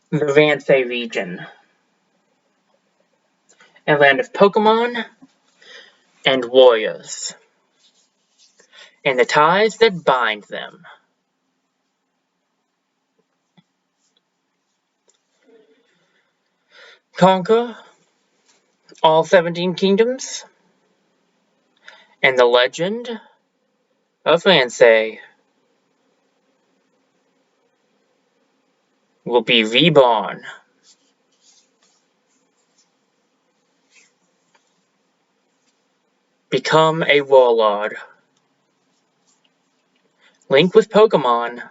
the Vansay region, a land of Pokemon and warriors, and the ties that bind them. Conquer all 17 kingdoms, and the legend of Vansay will be reborn. Become a Warlord. Link with Pokemon.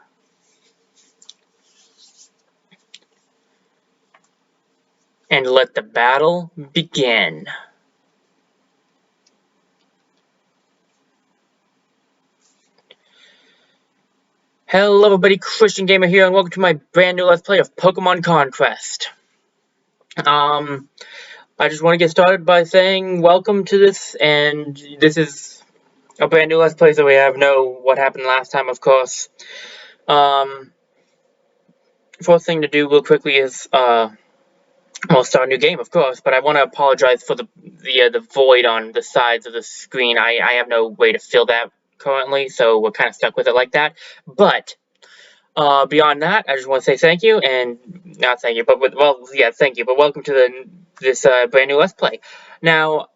And let the battle begin. Hello everybody, Christian Gamer here, and welcome to my brand new Let's Play of Pokemon Conquest. I just want to get started by saying welcome to this, and this is a brand new Let's Play, so we have what happened last time, of course. First thing to do real quickly is, start a new game, of course, but I want to apologize for the void on the sides of the screen. I have no way to fill that currently, so we're kind of stuck with it like that. But beyond that, I just want to say thank you, and not thank you, but thank you. But welcome to this brand new Let's Play. Now,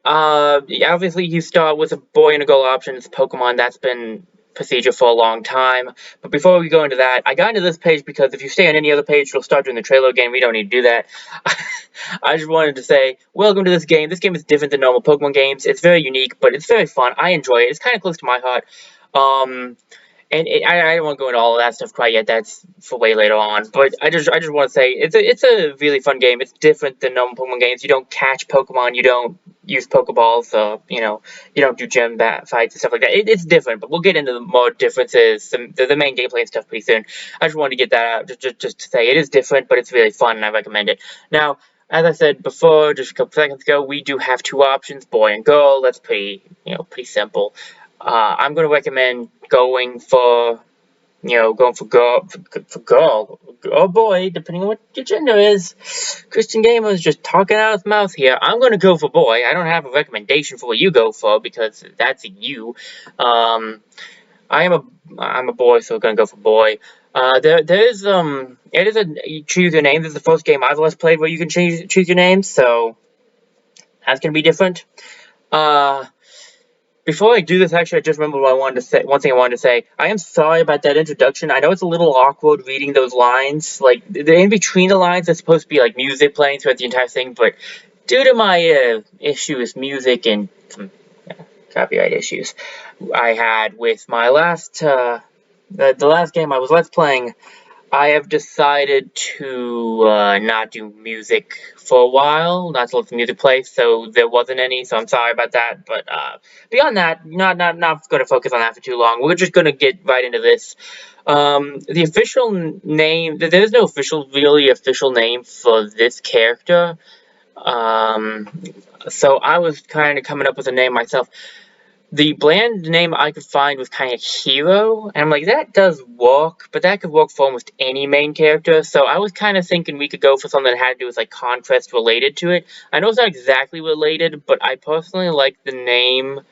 obviously, you start with a boy and a girl option. It's Pokemon. That's been procedure for a long time. But before we go into that, I got into this page because if you stay on any other page, you'll start doing the trailer game. We don't need to do that. I just wanted to say, welcome to this game. This game is different than normal Pokemon games. It's very unique, but it's very fun. I enjoy it. It's kind of close to my heart. And I don't want to go into all of that stuff quite yet. That's for way later on. But I just want to say it's a really fun game. It's different than normal Pokemon games. You don't catch Pokemon. You don't use Pokeballs. You don't do gym fights and stuff like that. It's different. But we'll get into the more differences, the main gameplay and stuff pretty soon. I just wanted to get that out just to say it is different, but it's really fun and I recommend it. Now, as I said before, just a couple seconds ago, we do have two options, boy and girl. That's pretty simple. I'm going to recommend going for girl or boy, depending on what your gender is. Christian Gamer is just talking out of his mouth here. I'm going to go for boy. I don't have a recommendation for what you go for because that's you. I'm a boy, so we're going to go for boy. It is you choose your name. This is the first game I've Let's played where you can choose your name, so that's going to be different. Before I do this, actually, I just remembered what I wanted to say. One thing I wanted to say. I am sorry about that introduction. I know it's a little awkward reading those lines. Like, in between the lines, there's supposed to be, like, music playing throughout the entire thing. But due to my issue with music and some copyright issues I had with my last, the last game I was Let's playing, I have decided to not do music for a while, not to let the music play, so there wasn't any, so I'm sorry about that, but beyond that, not going to focus on that for too long. We're just going to get right into this. The official name, there's no really official name for this character, so I was kind of coming up with a name myself. The bland name I could find was kind of Hero, and I'm like, that does work, but that could work for almost any main character, so I was kind of thinking we could go for something that had to do with, like, Conquest related to it. I know it's not exactly related, but I personally like the name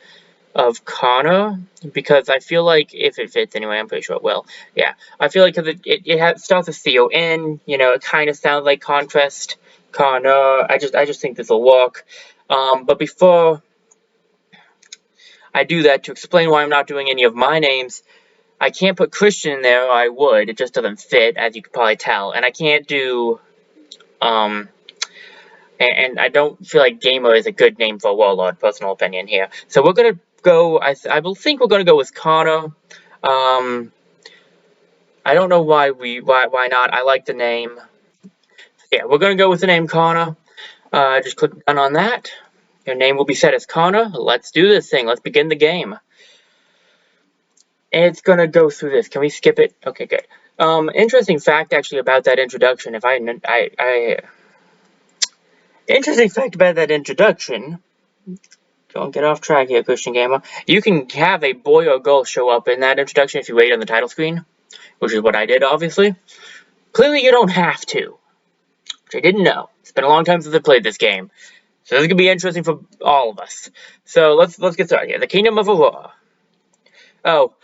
of Connor, because I feel like, if it fits anyway, I'm pretty sure it will, yeah. I feel like because it starts with C-O-N, it kind of sounds like Conquest, Connor. I just think this will work, but before I do that to explain why I'm not doing any of my names. I can't put Christian in there, or I would. It just doesn't fit, as you could probably tell. And I can't do, and I don't feel like Gamer is a good name for a Warlord, personal opinion here. So we're gonna go, I think we're gonna go with Connor. I don't know why not. I like the name. Yeah, we're gonna go with the name Connor. Just click done on that. Your name will be set as Connor. Let's do this thing. Let's begin the game. It's gonna go through this. Can we skip it? Okay, good. Interesting fact actually about that introduction. Interesting fact about that introduction. Don't get off track here, Christian Gamer. You can have a boy or girl show up in that introduction if you wait on the title screen, which is what I did, obviously. Clearly you don't have to, which I didn't know. It's been a long time since I played this game. So this is gonna be interesting for all of us. So let's get started here. The Kingdom of Aurora. Oh,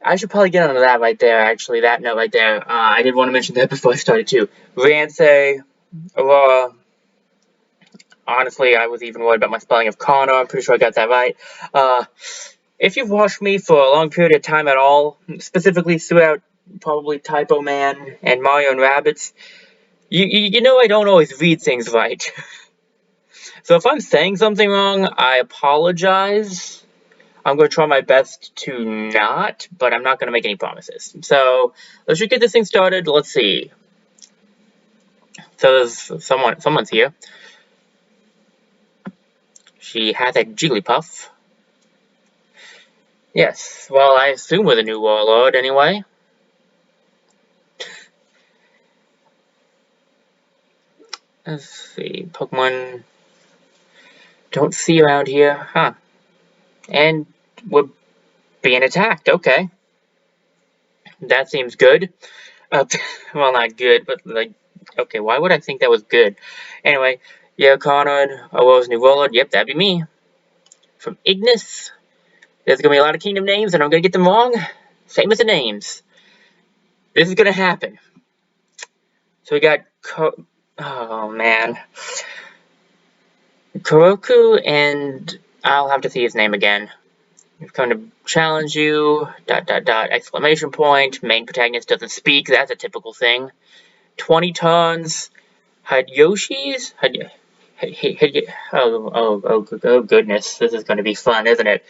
I should probably get onto that right there, actually, that note right there. I did want to mention that before I started, too. Rance, Aurora. Honestly, I was even worried about my spelling of Connor. I'm pretty sure I got that right. If you've watched me for a long period of time at all, specifically throughout probably Typo Man and Mario and Rabbids, you know I don't always read things right. So if I'm saying something wrong, I apologize. I'm going to try my best to not, but I'm not going to make any promises. So let's just get this thing started. Let's see. So there's someone's here. She has a Jigglypuff. Yes, well, I assume we're the new Warlord anyway. Let's see. Pokemon don't see around here. Huh. And we're being attacked. Okay. That seems good. Well, not good, but like, okay, why would I think that was good? Anyway, yeah, Connor, Aurora's new Warlord. Yep, that'd be me. From Ignis. There's gonna be a lot of kingdom names, and I'm gonna get them wrong. Same as the names. This is gonna happen. So we got oh man, Kuroku, and I'll have to see his name again. We've come to challenge you. ... Exclamation point. Main protagonist doesn't speak. That's a typical thing. 20 tons. Yoshi's. Oh goodness, this is going to be fun, isn't it?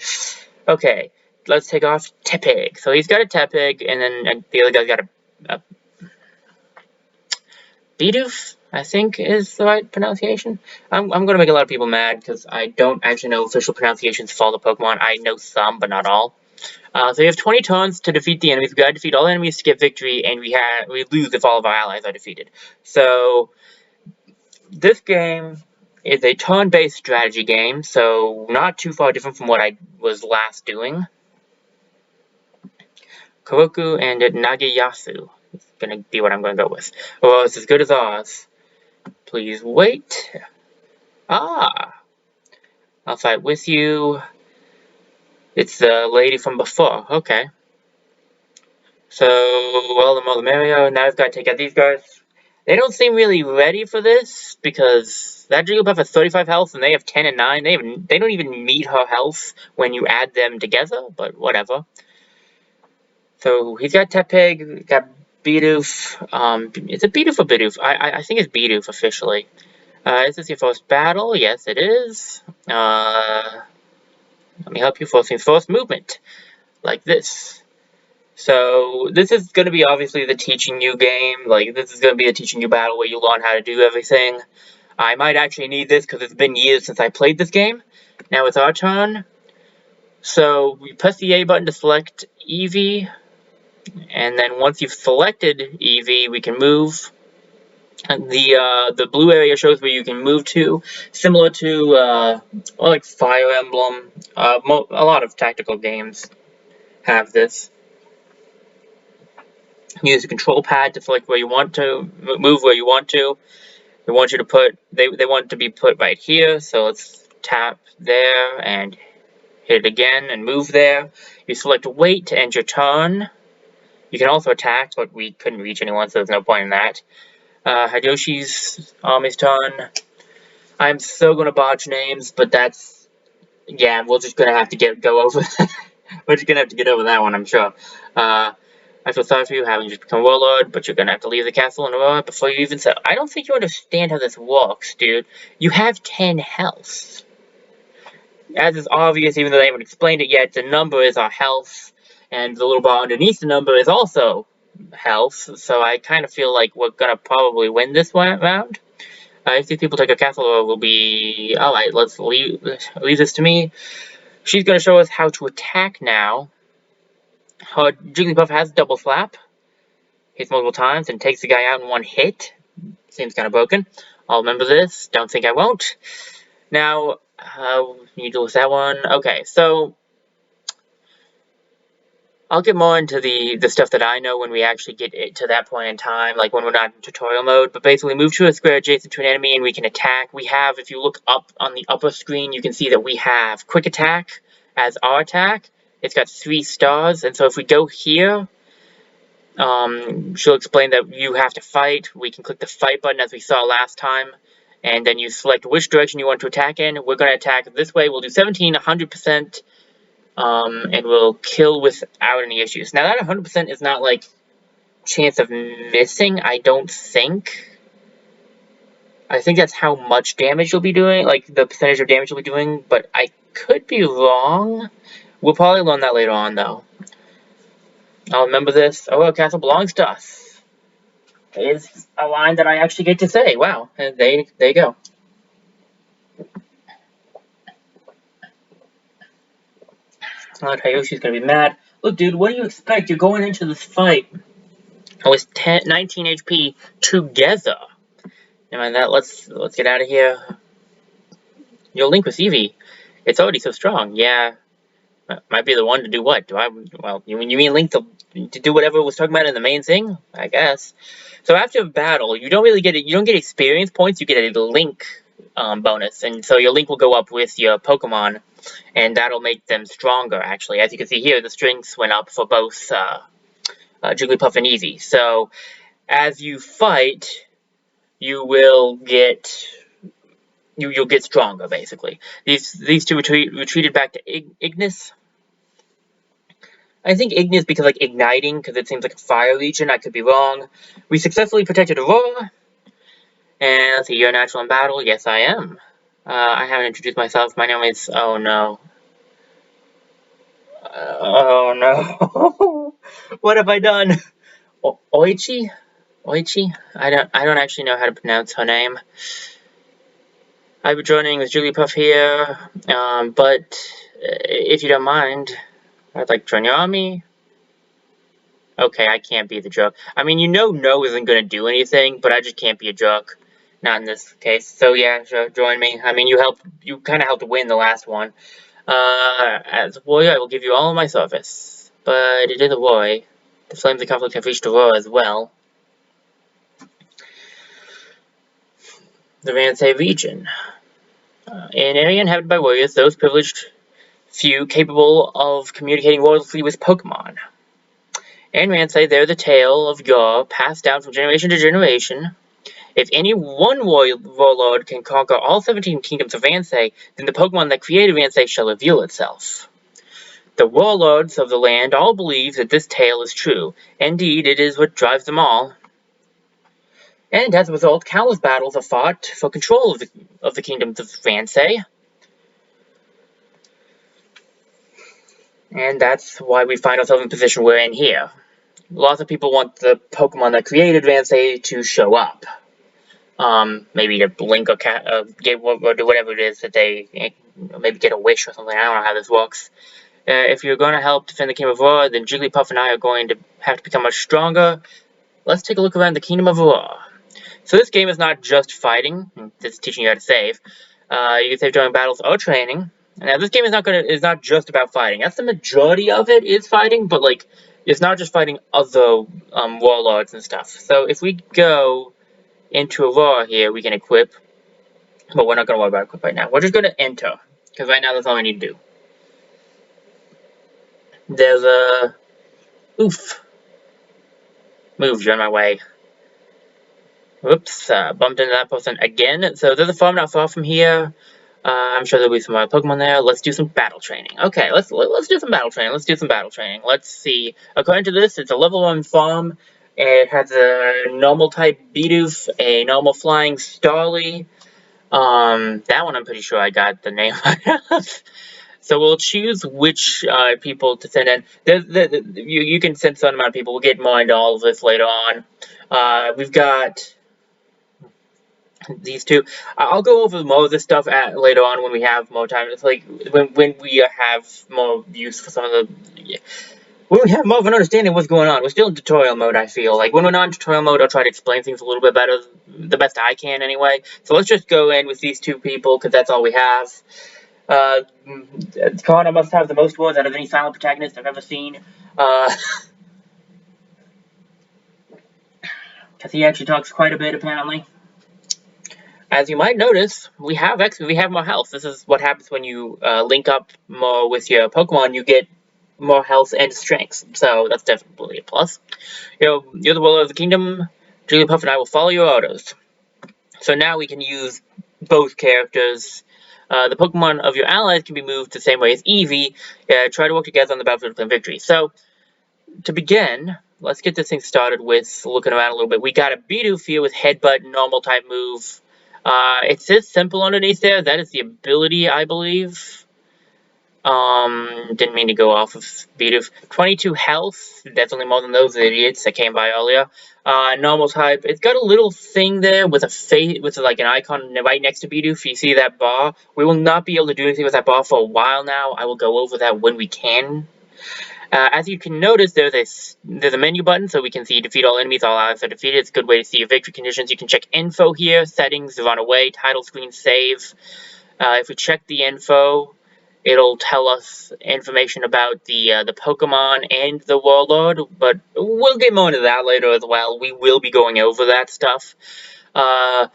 Okay, let's take off Tepig. So he's got a Tepig, and then the other guy's got a Bidoof, I think is the right pronunciation. I'm going to make a lot of people mad because I don't actually know official pronunciations for all the Pokemon. I know some, but not all. So you have 20 turns to defeat the enemies. We've got to defeat all enemies to get victory, and we lose if all of our allies are defeated. So this game is a turn-based strategy game, so not too far different from what I was last doing. Kuroku and Nagiyasu is going to be what I'm going to go with. Well, it's as good as ours. Please wait. Ah! I'll fight with you. It's the lady from before. Okay. So, well, the more the merrier. Now I've got to take out these guys. They don't seem really ready for this, because that Jigglypuff has 35 health, and they have 10 and 9. They don't even meet her health when you add them together, but whatever. So, he's got Tepig, got Bidoof. Is it Bidoof or Bidoof? I think it's Bidoof, officially. Is this your first battle? Yes, it is. Let me help you. First things first, movement. Like this. So, this is going to be obviously the teaching you game. Like, this is going to be a teaching you battle where you learn how to do everything. I might actually need this because it's been years since I played this game. Now it's our turn. So, we press the A button to select Eevee. And then once you've selected Eevee, we can move. And the blue area shows where you can move to, similar to like Fire Emblem. A lot of tactical games have this. Use the control pad to select where you want to move, where you want to. They want you to put. They want it to be put right here. So let's tap there and hit it again and move there. You select wait to end your turn. You can also attack, but we couldn't reach anyone, so there's no point in that. Hideyoshi's army's turn. I'm so gonna botch names, but that's, yeah, we're just gonna have to go over. We're just gonna have to get over that one, I'm sure. I feel sorry for you having just become Warlord, but you're gonna have to leave the castle in Aurora before you even settle. I don't think you understand how this works, dude. You have 10 health. As is obvious, even though they haven't explained it yet, the number is our health, and the little bar underneath the number is also health, so I kind of feel like we're gonna probably win this round. If these people take a castle, we'll be... Alright, let's leave this to me. She's gonna show us how to attack now. Her Jigglypuff has double slap. Hits multiple times and takes the guy out in one hit. Seems kind of broken. I'll remember this. Don't think I won't. Now, you deal with that one. Okay, so I'll get more into the stuff that I know when we actually get to that point in time, like when we're not in tutorial mode. But basically, move to a square adjacent to an enemy and we can attack. We have, if you look up on the upper screen, you can see that we have quick attack as our attack. It's got 3 stars, and so if we go here, she'll explain that you have to fight. We can click the fight button as we saw last time, and then you select which direction you want to attack in. We're going to attack this way. We'll do 17, 100%. And will kill without any issues. Now that 100% is not like chance of missing, I don't think. I think that's how much damage you'll be doing, like the percentage of damage you'll be doing, but I could be wrong. We'll probably learn that later on, though. I'll remember this. Oh, castle belongs to us. Is a line that I actually get to say. Wow, and there you go. Hayoshi's gonna be mad. Look, dude, what do you expect? You're going into this fight with 19 HP together. Never mind that. Let's get out of here. Your link with Eevee, it's already so strong. Yeah, might be the one to do what? Well, you mean Link to do whatever it was talking about in the main thing? I guess. So after a battle, you don't really get it. You don't get experience points. You get a Link bonus, and so your Link will go up with your Pokemon, and that'll make them stronger. Actually, as you can see here, the strengths went up for both Jigglypuff and Eevee. So as you fight, you will get. You'll get stronger, basically. These two retreated back to Ignis. I think Ignis because, like, igniting, because it seems like a fire legion. I could be wrong. We successfully protected Aurora. And let's see, you're natural in battle. Yes, I am. I haven't introduced myself. My name is... Oh, no. Oh, no. What have I done? Oichi? Oichi? I don't actually know how to pronounce her name. I'll be joining with Jigglypuff here, but if you don't mind, I'd like to join your army. Okay, I can't be the jerk. I mean, no isn't going to do anything, but I just can't be a jerk. Not in this case. So yeah, sure, join me. I mean, you kind of helped win the last one. As a warrior, I will give you all of my service. But it is a war. The flames of conflict have reached Aurora as well. The Ransei region. An area inhabited by warriors, those privileged few capable of communicating wordlessly with Pokemon. And Ransei, they're the tale of yore, passed down from generation to generation. If any one Warlord can conquer all 17 kingdoms of Ransei, then the Pokemon that created Ransei shall reveal itself. The Warlords of the land all believe that this tale is true. Indeed, it is what drives them all. And as a result, countless battles are fought for control of the kingdoms of Ransei. And that's why we find ourselves in the position we're in here. Lots of people want the Pokemon that created Ransei to show up. Maybe to blink or do whatever it is that they... Maybe get a wish or something. I don't know how this works. If you're going to help defend the Kingdom of Aurora, then Jigglypuff and I are going to have to become much stronger. Let's take a look around the Kingdom of Aurora. So this game is not just fighting. It's teaching you how to save. You can save during battles or training. Now this game is not just about fighting. That's the majority of it is fighting, but like it's not just fighting other warlords and stuff. So if we go into Aurora here, we can equip. But we're not going to worry about equip right now. We're just going to enter, because right now that's all we need to do. There's a... Oof. Move, you're in my way. Whoops, bumped into that person again. So there's a farm not far from here. I'm sure there'll be some other Pokemon there. Let's do some battle training. Okay, let's do some battle training. Let's see. According to this, it's a level 1 farm. It has a normal type Bidoof, a normal flying Starly. That one I'm pretty sure I got the name of. So we'll choose which people to send in. You can send some amount of people. We'll get more into all of this later on. We've got these two. I'll go over more of this stuff later on when we have more time. It's like when we have more use for some of the... When we have more of an understanding of what's going on. We're still in tutorial mode, I feel. Like, when we're not in tutorial mode, I'll try to explain things a little bit better. The best I can, anyway. So let's just go in with these two people, because that's all we have. Connor must have the most words out of any silent protagonist I've ever seen. Because he actually talks quite a bit, apparently. As you might notice, we have more health. This is what happens when you link up more with your Pokemon. You get more health and strength, so that's definitely a plus. You're the Warlord of the Kingdom. Jigglypuff and I will follow your orders. So now we can use both characters. The Pokemon of your allies can be moved the same way as Eevee. Try to work together on the battlefield to claim victory. So, to begin, let's get this thing started with looking around a little bit. We got a Bidoof here with Headbutt, normal type move. It says simple underneath there. That is the ability, I believe. Didn't mean to go off of Bidoof. 22 health. Definitely more than those idiots that came by earlier. Normal type. It's got a little thing there with a face, with like an icon right next to Bidoof. You see that bar? We will not be able to do anything with that bar for a while now. I will go over that when we can. As you can notice, there's a menu button, so we can see defeat all enemies, all allies are defeated. It's a good way to see your victory conditions. You can check info here, settings, run away, title screen, save. If we check the info, it'll tell us information about the Pokemon and the Warlord, but we'll get more into that later as well. We will be going over that stuff. For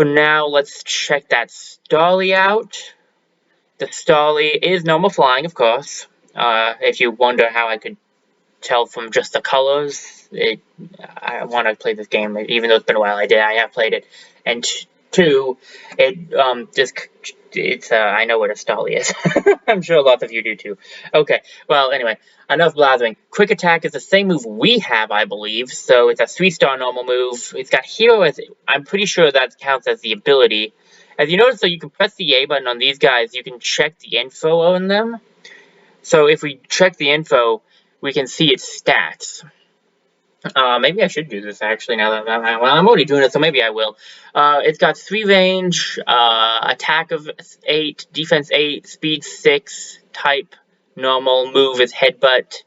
now, let's check that Starly out. The Starly is normal flying, of course. If you wonder how I could tell from just the colors, I want to play this game, even though it's been a while. I have played it. And two, I know what a Starly is. I'm sure lots of you do too. Okay, well, anyway, enough blathering. Quick Attack is the same move we have, I believe, so it's a 3-star normal move. It's got Hero as, I'm pretty sure that counts as the ability. As you notice, though, you can press the A button on these guys, you can check the info on them. So if we check the info, we can see its stats. Maybe I should do this, actually, now that I'm already doing it, so maybe I will. It's got 3 range, attack of 8, defense 8, speed 6, type normal, move is headbutt.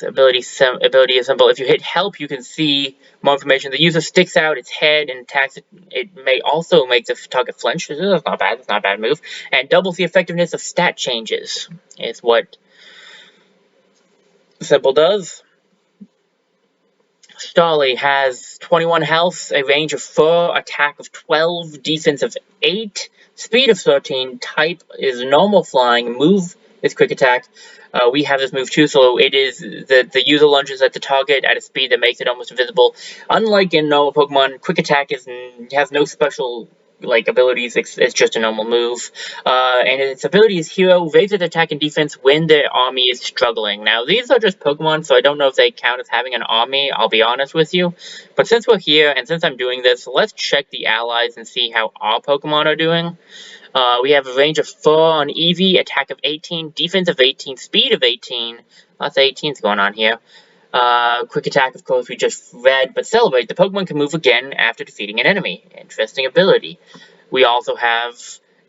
Ability is simple. If you hit help, you can see more information. The user sticks out its head and attacks it. It may also make the target flinch. That's not bad. That's not a bad move. And doubles the effectiveness of stat changes. Is what simple does. Starly has 21 health, a range of 4, attack of 12, defense of 8, speed of 13, type is normal flying, move is quick attack. We have this move too, so it is the user lunges at the target at a speed that makes it almost invisible. Unlike in normal Pokemon, quick attack has no special abilities. It's just a normal move. And its ability is Hero, raises attack and defense when the army is struggling. Now, these are just Pokemon, so I don't know if they count as having an army, I'll be honest with you. But since we're here, and since I'm doing this, let's check the allies and see how our Pokemon are doing. We have a range of 4 on Eevee, attack of 18, defense of 18, speed of 18. Lots of 18s going on here. Quick attack, of course, we just read, but celebrate. The Pokemon can move again after defeating an enemy. Interesting ability. We also have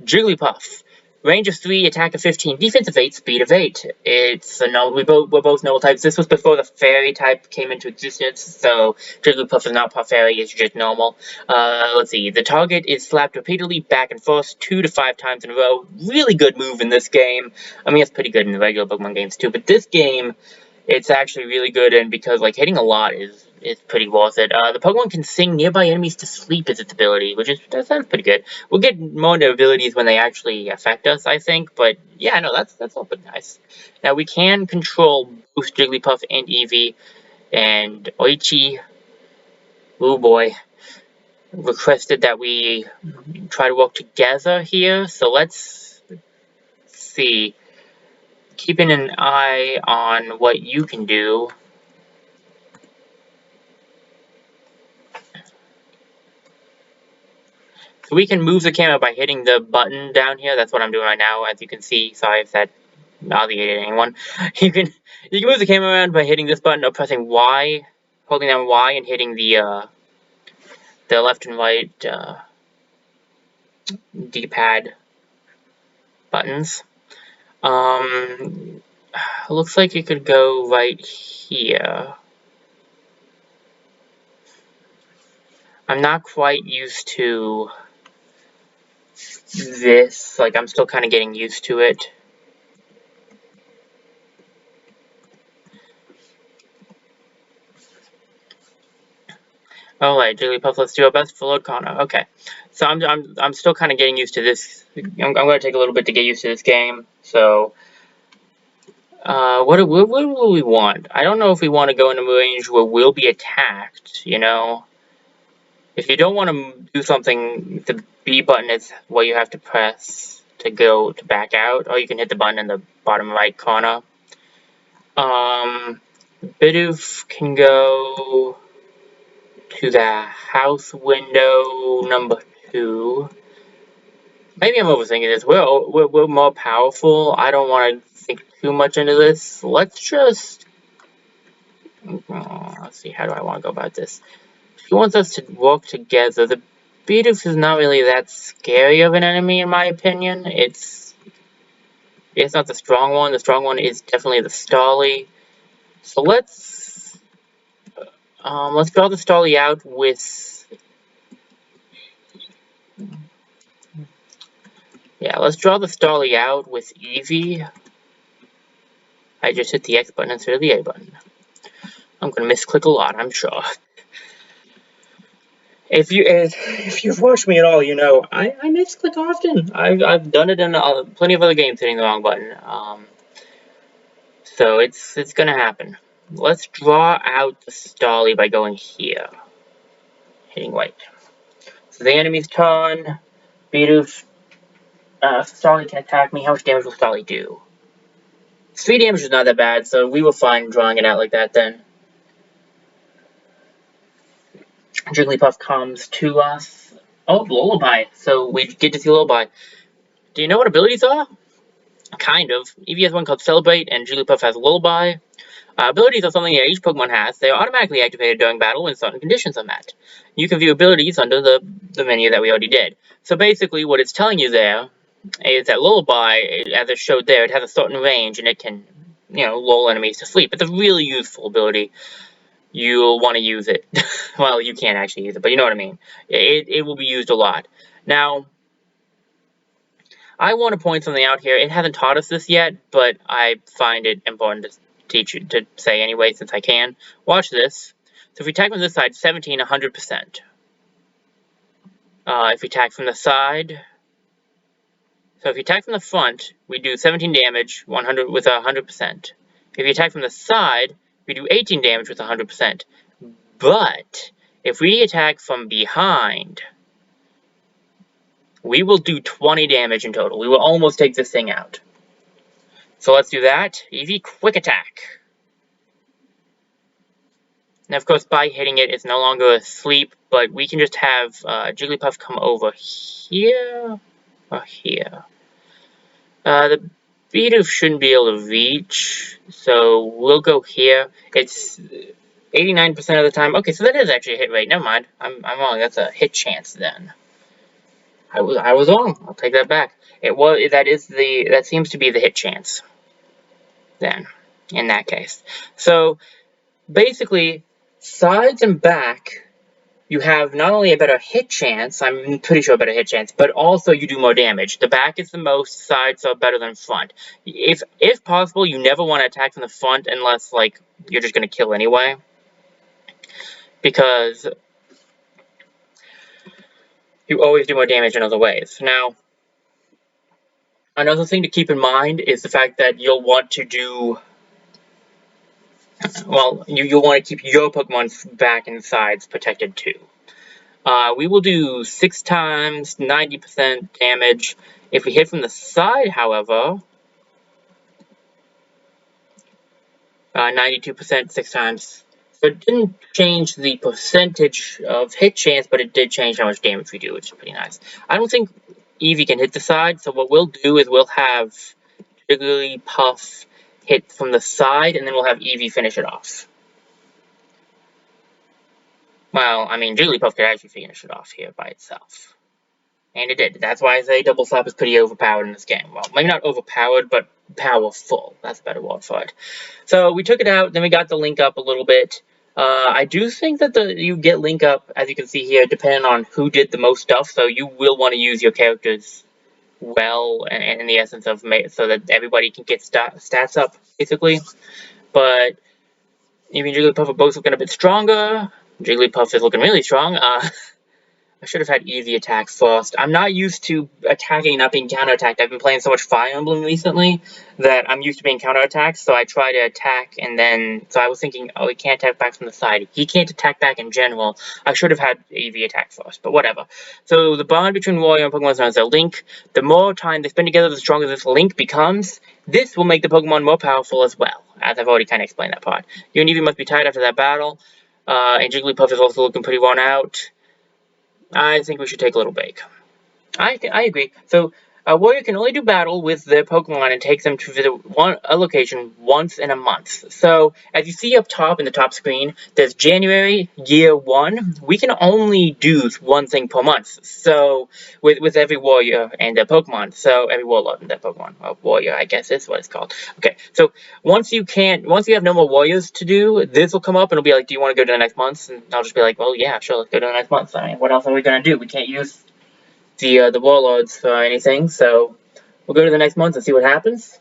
Jigglypuff. Range of 3, attack of 15, defense of 8, speed of 8. We're both normal types. This was before the fairy type came into existence, so Jigglypuff is not fairy, it's just normal. Let's see. The target is slapped repeatedly back and forth 2 to 5 times in a row. Really good move in this game. I mean, it's pretty good in the regular Pokemon games too, but this game, it's actually really good, and because hitting a lot is pretty worth it. The Pokemon can sing nearby enemies to sleep is its ability, that sounds pretty good. We'll get more into abilities when they actually affect us, I think, but yeah, no, that's all pretty nice. Now we can control both Jigglypuff and Eevee, and Oichi, oh boy, requested that we try to work together here, so let's see. Keeping an eye on what you can do. So we can move the camera by hitting the button down here. That's what I'm doing right now, as you can see. Sorry if that nauseated anyone. You can move the camera around by hitting this button or pressing Y, holding down Y and hitting the left and right D-pad buttons. Looks like you could go right here. I'm not quite used to this. Like, I'm still kind of getting used to it. Alright, Jigglypuff, let's do our best for Lord Connor. Okay. So I'm still kind of getting used to this. I'm going to take a little bit to get used to this game. So, what do we want? I don't know if we want to go into a range where we'll be attacked, you know? If you don't want to do something, the B button is what you have to press to back out, or you can hit the button in the bottom right corner. Bidoof can go to the house window number 2. Maybe I'm overthinking this. We're more powerful. I don't want to think too much into this. Let's just... let's see, how do I want to go about this? She wants us to work together. The Bidoof is not really that scary of an enemy, in my opinion. It's not the strong one. The strong one is definitely the Starly. So let's draw the Starly out with... Yeah, let's draw the Starly out with Eevee. I just hit the X button instead of the A button. I'm gonna misclick a lot, I'm sure. If you've watched me at all, you know I misclick often. I've done it in plenty of other games, hitting the wrong button. So it's gonna happen. Let's draw out the Starly by going here, hitting white. So the enemy's turn. Bidoof, Starly can attack me. How much damage will Starly do? 3 damage is not that bad, so we were fine drawing it out like that then. Jigglypuff comes to us. Oh, Lullaby. So we get to see Lullaby. Do you know what abilities are? Kind of. Eevee has one called Celebrate, and Jigglypuff has Lullaby. Abilities are something that each Pokemon has. They are automatically activated during battle when certain conditions are met. You can view abilities under the menu that we already did. So basically, what it's telling you there is that Lullaby, as it showed there, it has a certain range, and it can, you know, lull enemies to sleep. It's a really useful ability. You'll want to use it. Well, you can't actually use it, but you know what I mean. It will be used a lot. Now, I want to point something out here. It hasn't taught us this yet, but I find it important to teach you, to say anyway, since I can. Watch this. So if we attack from this side, 17, 100%. If we attack from the side, so if you attack from the front, we do 17 damage 100 with 100%. If you attack from the side, we do 18 damage with 100%. But if we attack from behind, we will do 20 damage in total. We will almost take this thing out. So let's do that. Eevee, quick attack. And of course, by hitting it, it's no longer asleep, but we can just have Jigglypuff come over here or here. The Bidoof shouldn't be able to reach, so we'll go here. It's 89% of the time. Okay, so that is actually a hit rate. Never mind. I'm wrong. That's a hit chance then. I was wrong. I'll take that back. That seems to be the hit chance. Then, in that case. So basically, sides and back, you have not only a better hit chance, I'm pretty sure a better hit chance, but also you do more damage. The back is the most, sides are better than front. If possible, you never want to attack from the front unless, like, you're just going to kill anyway. Because you always do more damage in other ways. Now, another thing to keep in mind is the fact that you'll want to do... Well, you'll want to keep your Pokemon's back and sides protected too. We will do 6 times 90% damage. If we hit from the side, however, 92% 6 times. So it didn't change the percentage of hit chance, but it did change how much damage we do, which is pretty nice. I don't think Eevee can hit the side, so what we'll do is we'll have Jigglypuff hit from the side, and then we'll have Eevee finish it off. Well, I mean, Jigglypuff could actually finish it off here by itself. And it did. That's why I say Double Slap is pretty overpowered in this game. Well, maybe not overpowered, but powerful. That's a better word for it. So we took it out, then we got the link up a little bit. I do think that you get link up, as you can see here, depending on who did the most stuff, so you will want to use your characters well, and in the essence of so that everybody can get stats up, basically. But even Jigglypuff are both looking a bit stronger. Jigglypuff is looking really strong. I should have had easy attacks first. I'm not used to attacking and not being counterattacked. I've been playing so much Fire Emblem recently that I'm used to being counterattacked, so I try to attack and then... So I was thinking, oh, he can't attack back from the side. He can't attack back in general. I should have had easy attack first, but whatever. So the bond between Warrior and Pokemon is known as a link. The more time they spend together, the stronger this link becomes. This will make the Pokemon more powerful as well, as I've already kind of explained that part. You and Eevee must be tired after that battle, and Jigglypuff is also looking pretty worn out. I think we should take a little break. I agree. So, a warrior can only do battle with their Pokemon and take them to visit a location once in a month. So, as you see up top in the top screen, there's January, year 1. We can only do one thing per month. So, with every warrior and their Pokemon. So, every warlord and their Pokemon. Or warrior, I guess is what it's called. Okay, so once you have no more warriors to do, this will come up and it'll be like, do you want to go to the next month? And I'll just be like, well, yeah, sure, let's go to the next month. I mean, what else are we going to do? We can't use the Warlords or anything, so we'll go to the next month and see what happens.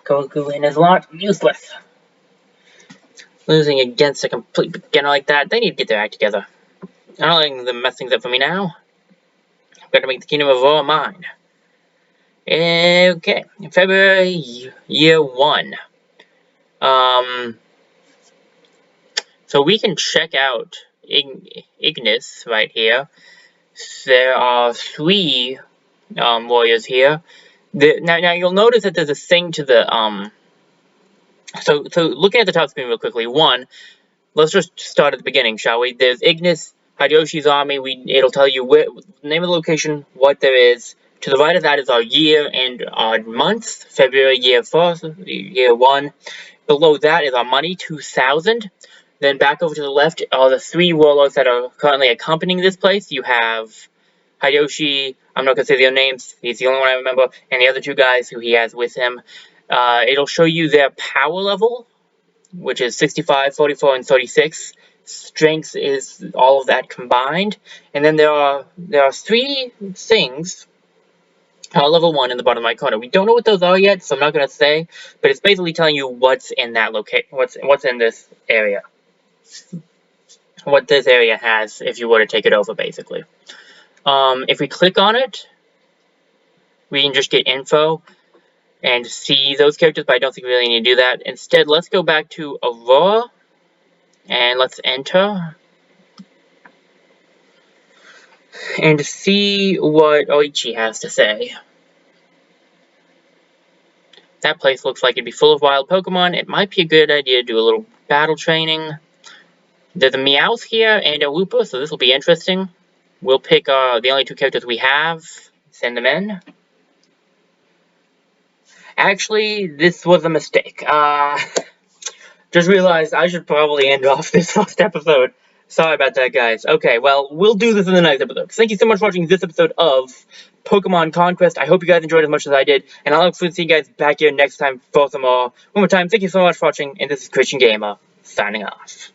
Goku and his lot, useless. Losing against a complete beginner like that, they need to get their act together. I'm not letting them mess things up for me now. I'm going to make the Kingdom of War mine. Okay, February, year 1. So we can check out Ignis right here. There are 3 warriors here. Now you'll notice that there's a thing to the So looking at the top screen real quickly. 1, let's just start at the beginning, shall we? There's Ignis, Hideyoshi's army. It'll tell you the name of the location, what there is. To the right of that is our year and our month. February, year 1. Below that is our money, 2,000. Then back over to the left are the 3 warlords that are currently accompanying this place. You have Hideyoshi, I'm not going to say the other names, he's the only one I remember, and the other 2 guys who he has with him. It'll show you their power level, which is 65, 44, and 36. Strength is all of that combined. And then there are 3 things, level 1 in the bottom right corner. We don't know what those are yet, so I'm not going to say, but it's basically telling you what's in that location, what's in this area. What this area has if you were to take it over, basically. If we click on it, we can just get info and see those characters, but I don't think we really need to do that. Instead, let's go back to Aurora, and let's enter, and see what Oichi has to say. That place looks like it'd be full of wild Pokemon. It might be a good idea to do a little battle training. There's a Meowth here and a Wooper, so this will be interesting. We'll pick the only 2 characters we have, send them in. Actually, this was a mistake. Just realized I should probably end off this first episode. Sorry about that, guys. Okay, well, we'll do this in the next episode. Thank you so much for watching this episode of Pokemon Conquest. I hope you guys enjoyed as much as I did, and I look forward to seeing you guys back here next time for some more. One more time, thank you so much for watching, and this is Christian Gamer, signing off.